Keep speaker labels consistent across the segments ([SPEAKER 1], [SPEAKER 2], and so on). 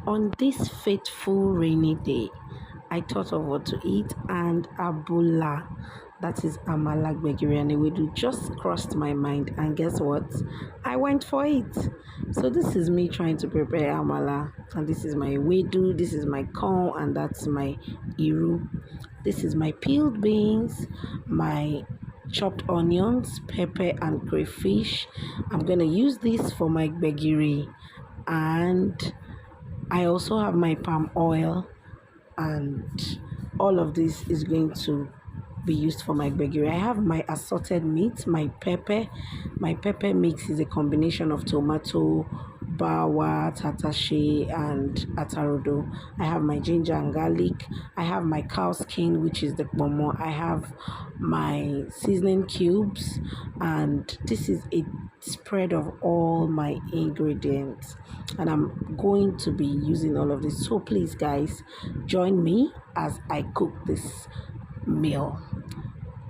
[SPEAKER 1] On this fateful rainy day, I thought of what to eat, and Abula, that is Amala, Gbegiri, and Ewedu, just crossed my mind. And guess what? I went for it. So, this is me trying to prepare Amala, and this is my Ewedu, this is my corn, and that's my Iru. This is my peeled beans, my chopped onions, pepper, and crayfish. I'm going to use this for my Gbegiri, and I also have my palm oil, and all of this is going to be used for my gbegiri. I have my assorted meat, my pepper. My pepper mix is a combination of tomato, bawa, tatashe, and atarodo. I have my ginger and garlic. I have my cow skin, which is the pomo. I have my seasoning cubes, and this is a spread of all my ingredients, and I'm going to be using all of this. So please, guys, join me as I cook this meal.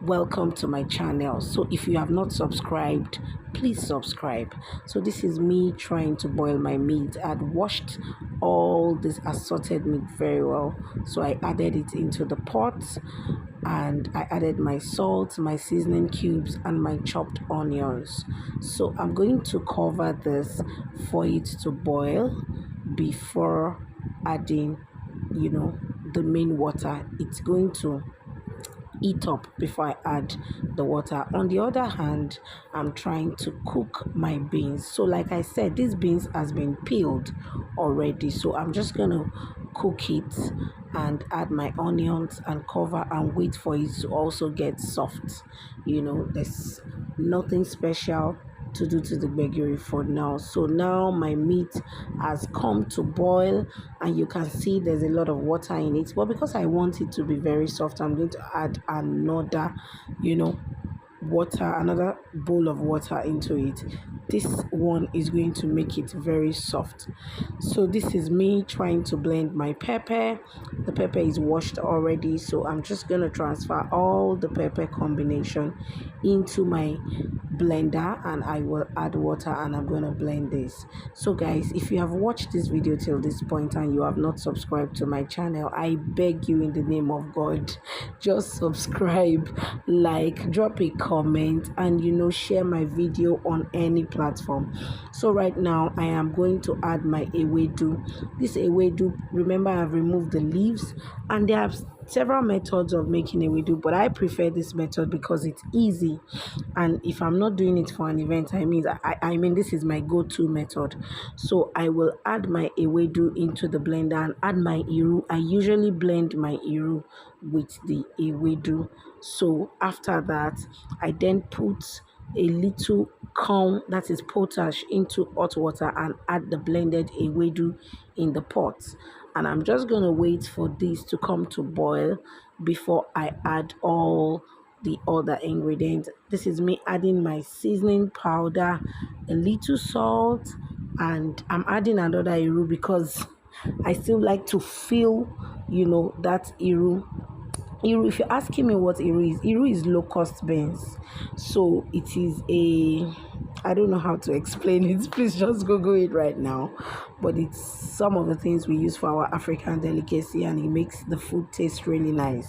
[SPEAKER 1] Welcome to my channel. So if you have not subscribed, please subscribe. So this is me trying to boil my meat. I'd washed all this assorted meat very well, so I added it into the pot, and I added my salt, my seasoning cubes, and my chopped onions. So I'm going to cover this for it to boil before adding, the main water. It's going to eat up before I add the water. On the other hand, I'm trying to cook my beans. So like I said, this beans has been peeled already, so I'm just gonna cook it and add my onions and cover and wait for it to also get soft. There's nothing special to do to the gbegiri for now. So now my meat has come to boil, and you can see there's a lot of water in it, but because I want it to be very soft, I'm going to add another another bowl of water into it. This one is going to make it very soft. So this is me trying to blend my pepper. The pepper is washed already, so I'm just going to transfer all the pepper combination into my blender, and I will add water, and I'm going to blend this. So guys, if you have watched this video till this point and you have not subscribed to my channel, I beg you in the name of God, just subscribe, like, drop a comment, and share my video on any platform. So right now I am going to add my ewedu. This ewedu, remember, I've removed the leaves, and there are several methods of making ewedu, but I prefer this method because it's easy, and if I'm not doing it for an event, I mean this is my go-to method. So I will add my ewedu into the blender and add my iru. I usually blend my iru with the ewedu. So after that, I then put a little corn, that is potash, into hot water and add the blended ewedu in the pot. And I'm just going to wait for this to come to boil before I add all the other ingredients. This is me adding my seasoning powder, a little salt, and I'm adding another iru because I still like to feel, that iru. Iru, if you're asking me what Iru is locust beans. So it is I don't know how to explain it. Please just Google it right now. But it's some of the things we use for our African delicacy, and it makes the food taste really nice.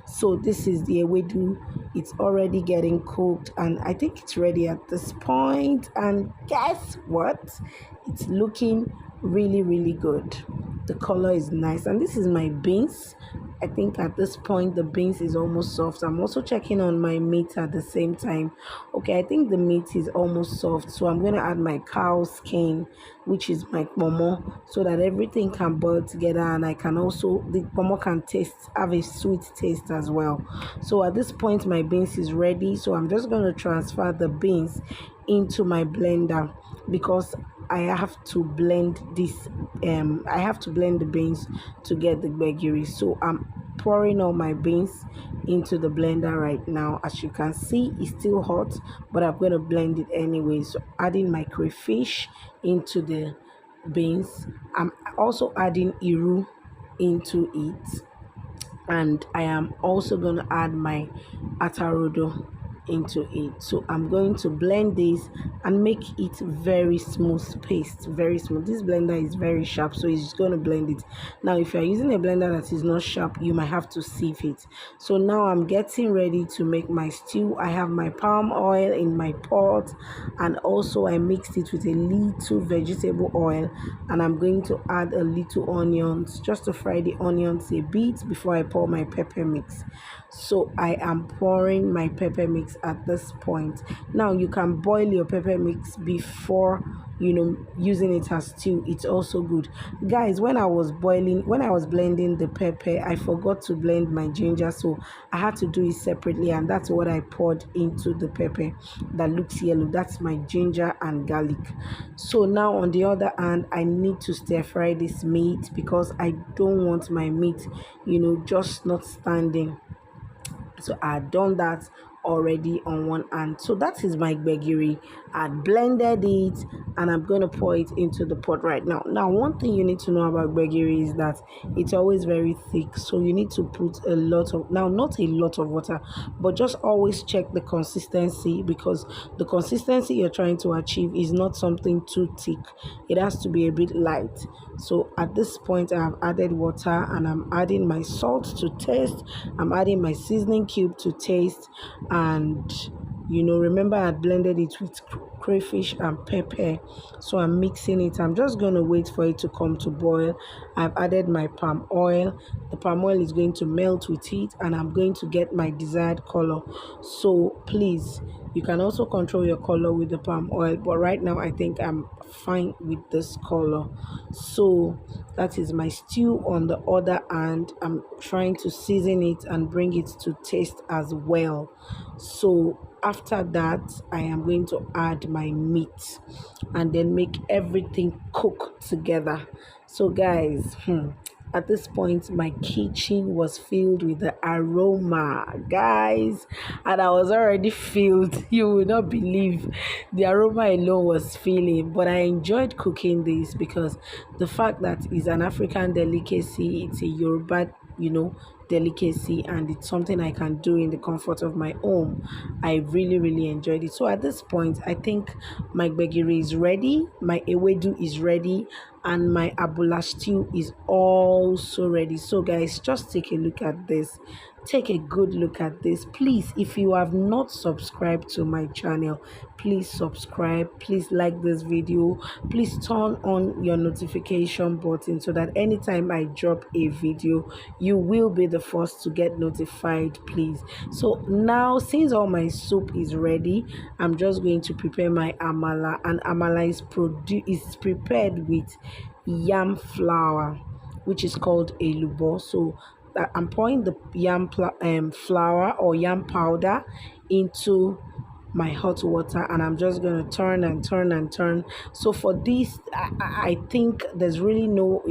[SPEAKER 1] So this is the ewedu. It's already getting cooked, and I think it's ready at this point. And guess what? It's looking really, really good. The color is nice, and this is my beans. I think at this point the beans is almost soft. I'm also checking on my meat at the same time. Okay, I think the meat is almost soft, so I'm going to add my cow skin, which is my pomo, so that everything can boil together, and I can also, the pomo can have a sweet taste as well. So at this point my beans is ready, so I'm just going to transfer the beans into my blender because I have to blend this. I have to blend the beans to get the gbegiri. So I'm pouring all my beans into the blender right now. As you can see, it's still hot, but I'm going to blend it anyway. So adding my crayfish into the beans. I'm also adding iru into it, and I am also going to add my atarodo into it. So I'm going to blend this and make it very smooth paste, very smooth. This blender is very sharp, so it's going to blend it. Now if you're using a blender that is not sharp, you might have to sieve it. So now I'm getting ready to make my stew. I have my palm oil in my pot, and also I mixed it with a little vegetable oil, and I'm going to add a little onions just to fry the onions a bit before I pour my pepper mix. So I am pouring my pepper mix at this point. Now you can boil your pepper mix before using it as stew. It's also good, guys. When I was blending the pepper, I forgot to blend my ginger, so I had to do it separately, and that's what I poured into the pepper that looks yellow. That's my ginger and garlic. So now on the other hand, I need to stir fry this meat because I don't want my meat just not standing. So I had done that already on one hand. So that is my gbegiri. I blended it and I'm going to pour it into the pot right now. Now one thing you need to know about gbegiri is that it's always very thick, so you need to put a lot of, now not a lot of water, but just always check the consistency, because the consistency you're trying to achieve is not something too thick. It has to be a bit light. So at this point I have added water and I'm adding my salt to taste. I'm adding my seasoning cube to taste, and remember I had blended it with crayfish and pepper. So I'm mixing it. I'm just going to wait for it to come to boil. I've added my palm oil. The palm oil is going to melt with it, and I'm going to get my desired color. So please, you can also control your color with the palm oil, but right now I think I'm fine with this color. So that is my stew. On the other hand, I'm trying to season it and bring it to taste as well. So after that, I am going to add my meat and then make everything cook together. So guys, at this point my kitchen was filled with the aroma, guys, and I was already filled. You will not believe the aroma alone was filling. But I enjoyed cooking this because the fact that it's an African delicacy, it's a Yoruba delicacy, and it's something I can do in the comfort of my home. I really enjoyed it. So at this point I think my gbegiri is ready, my Ewedu is ready, and my Abula stew is also ready. So guys, just take a look at this. Take a good look at this. Please, if you have not subscribed to my channel, please subscribe. Please like this video. Please turn on your notification button so that anytime I drop a video, you will be the first to get notified, please. So now, since all my soup is ready, I'm just going to prepare my amala, and amala is prepared with yam flour, which is called a lubo. So I'm pouring the yam flour or yam powder into my hot water, and I'm just going to turn and turn and turn. So for this, I think there's really no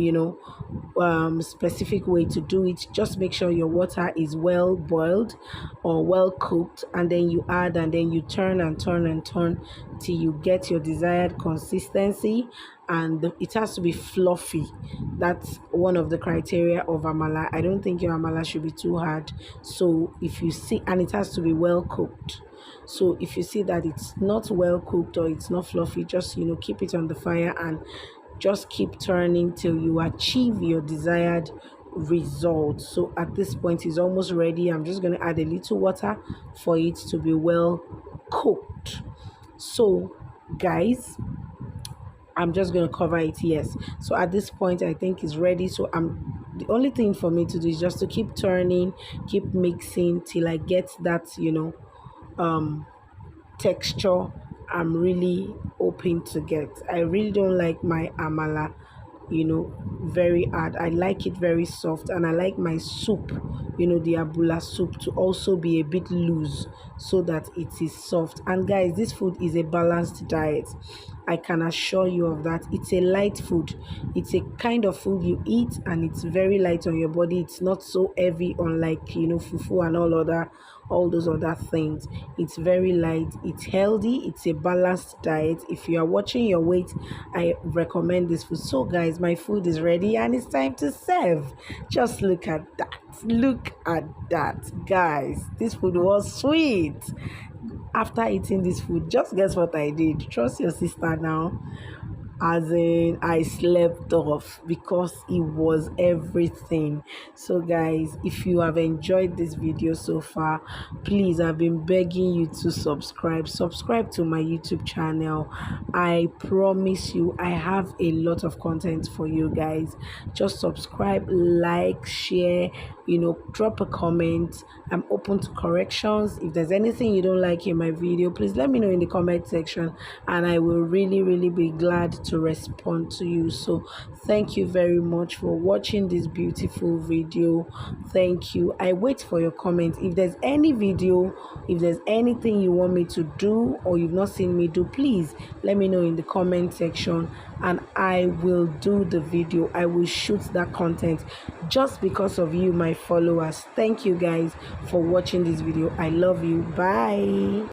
[SPEAKER 1] specific way to do it. Just make sure your water is well boiled or well cooked, and then you add, and then you turn and turn and turn till you get your desired consistency, and it has to be fluffy. That's one of the criteria of amala. I don't think your amala should be too hard. So if you see, and it has to be well cooked. So if you see that it's not well cooked or it's not fluffy, just keep it on the fire and just keep turning till you achieve your desired result. So at this point it's almost ready. I'm just going to add a little water for it to be well cooked. So guys, I'm just going to cover it. Yes, so at this point I think it's ready. So the only thing for me to do is just to keep turning, keep mixing till I get that texture I'm really hoping to get. I really don't like my amala very hard. I like it very soft, and I like my soup, the Abula soup, to also be a bit loose so that it is soft. And guys, this food is a balanced diet. I can assure you of that. It's a light food. It's a kind of food you eat and it's very light on your body. It's not so heavy, unlike fufu and all those other things. It's very light, it's healthy, it's a balanced diet. If you are watching your weight, I recommend this food. So guys, my food is ready and it's time to serve. Just look at that, guys. This food was sweet. after eating this food, just guess what I did? Trust your sister now. As in, I slept off because it was everything. So guys, if you have enjoyed this video so far, please, I've been begging you to subscribe to my YouTube channel. I promise you, I have a lot of content for you guys. Just subscribe, like, share, drop a comment. I'm open to corrections. If there's anything you don't like in my video, please let me know in the comment section, and I will really be glad to respond to you. So thank you very much for watching this beautiful video. Thank you. I wait for your comments. If there's any video, if there's anything you want me to do or you've not seen me do, please let me know in the comment section, and I will do the video. I will shoot that content just because of you, my followers. Thank you guys for watching this video. I love you. Bye.